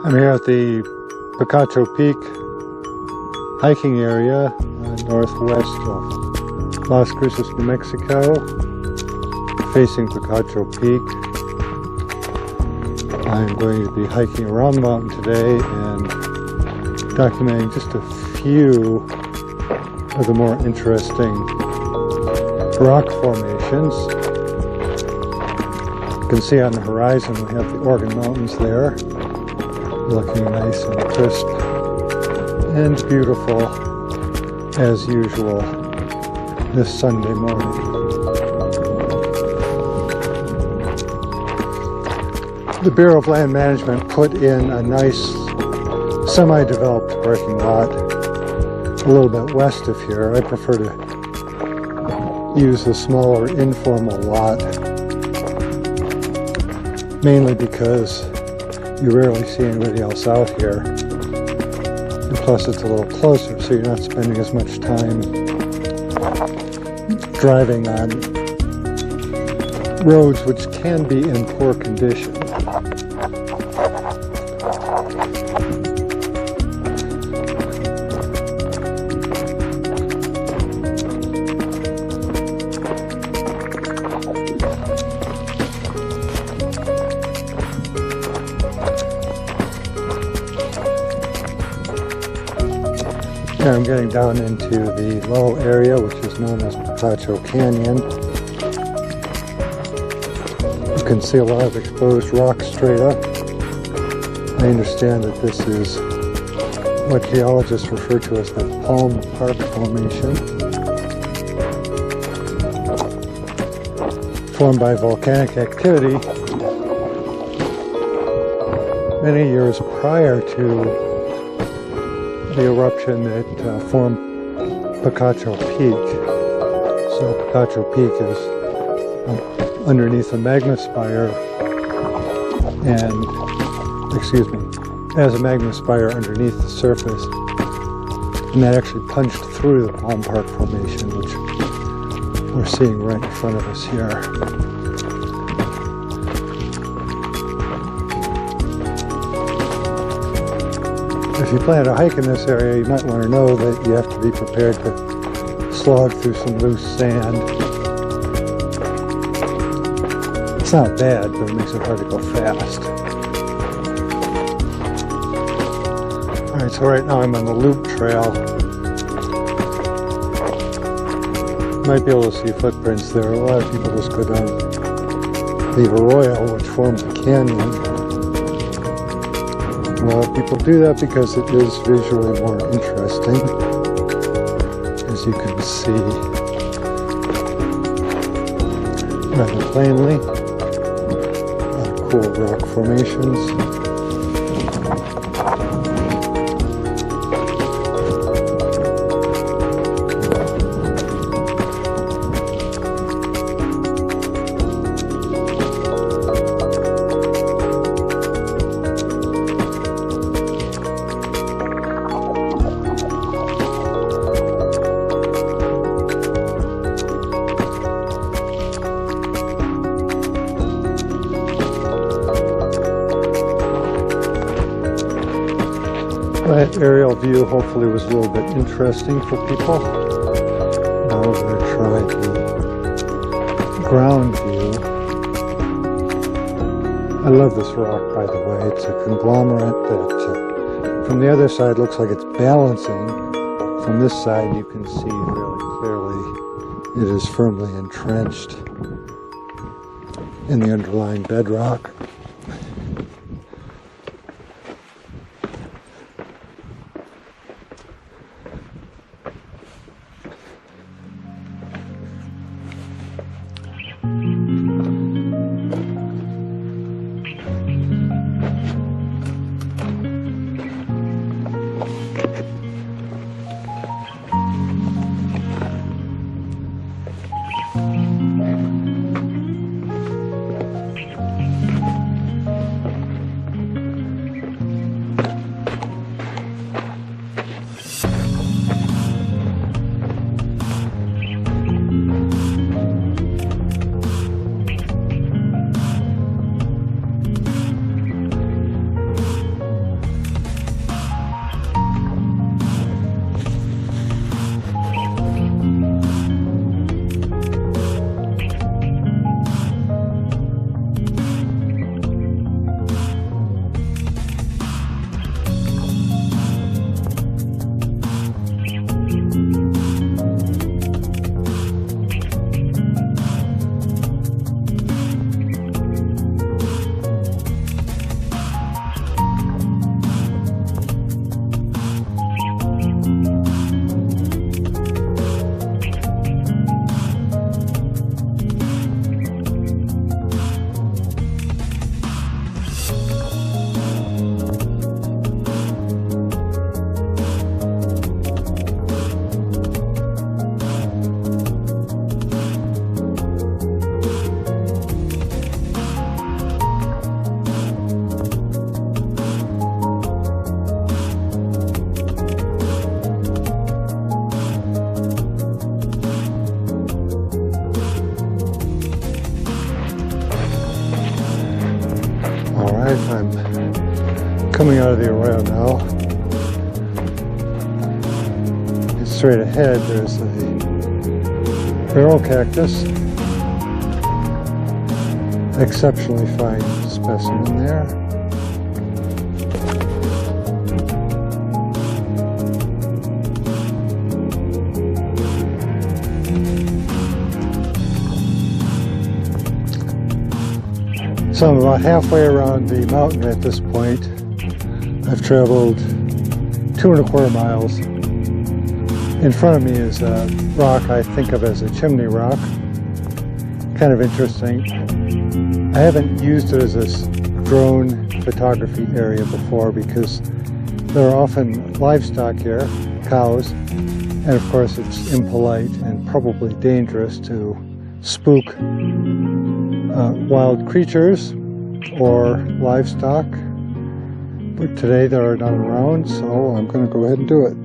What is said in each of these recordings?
I'm here at the Picacho Peak hiking area northwest of Las Cruces, New Mexico, facing Picacho Peak. I'm going to be hiking around the mountain today and documenting just a few of the more interesting rock formations. You can see on the horizon we have the Oregon Mountains there, looking nice and crisp and beautiful as usual this Sunday morning. The Bureau of Land Management put in a nice semi-developed parking lot a little bit west of here. I prefer to use the smaller informal lot, mainly because you rarely see anybody else out here, and plus it's a little closer, so you're not spending as much time driving on roads which can be in poor condition. Here I'm getting down into the low area, which is known as Picacho Canyon. You can see a lot of exposed rock strata. I understand that this is what geologists refer to as the Palm Park Formation, formed by volcanic activity many years prior to the eruption that formed Picacho Peak. So Picacho Peak is underneath a magma spire, and, has a magma spire underneath the surface, and that actually punched through the Palm Park Formation, which we're seeing right in front of us here. If you plan to hike in this area, you might want to know that you have to be prepared to slog through some loose sand. It's not bad, but it makes it hard to go fast. Alright, so right now I'm on the Loop Trail. You might be able to see footprints there. A lot of people just go down the arroyo, which forms the canyon. A lot of people do that because it is visually more interesting, as you can see rather plainly. A lot of cool rock formations. That aerial view hopefully was a little bit interesting for people. Now we're going to try the ground view. I love this rock, by the way. It's a conglomerate that from the other side looks like it's balancing. From this side you can see really clearly it is firmly entrenched in the underlying bedrock. around now. And straight ahead there's a barrel cactus. Exceptionally fine specimen there. So I'm about halfway around the mountain at this point. I've traveled 2¼ miles. In front of me is a rock I think of as a chimney rock. Kind of interesting. I haven't used it as a drone photography area before because there are often livestock here, cows, and of course it's impolite and probably dangerous to spook wild creatures or livestock. But today there are none around, so I'm going to go ahead and do it.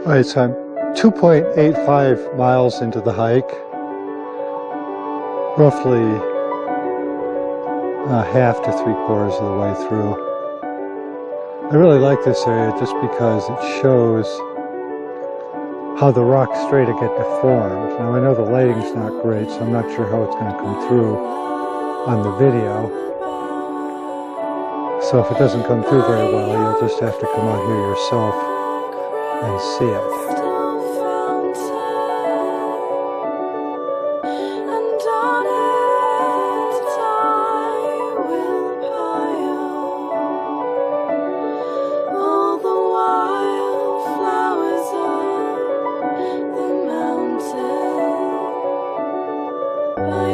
Alright, so I'm 2.85 miles into the hike, roughly half to 3/4 of the way through. I really like this area just because it shows how the rocks strata get deformed. Now I know the lighting's not great, so I'm not sure how it's going to come through on the video. So if it doesn't come through very well, you'll just have to come out here yourself and see it. Bye.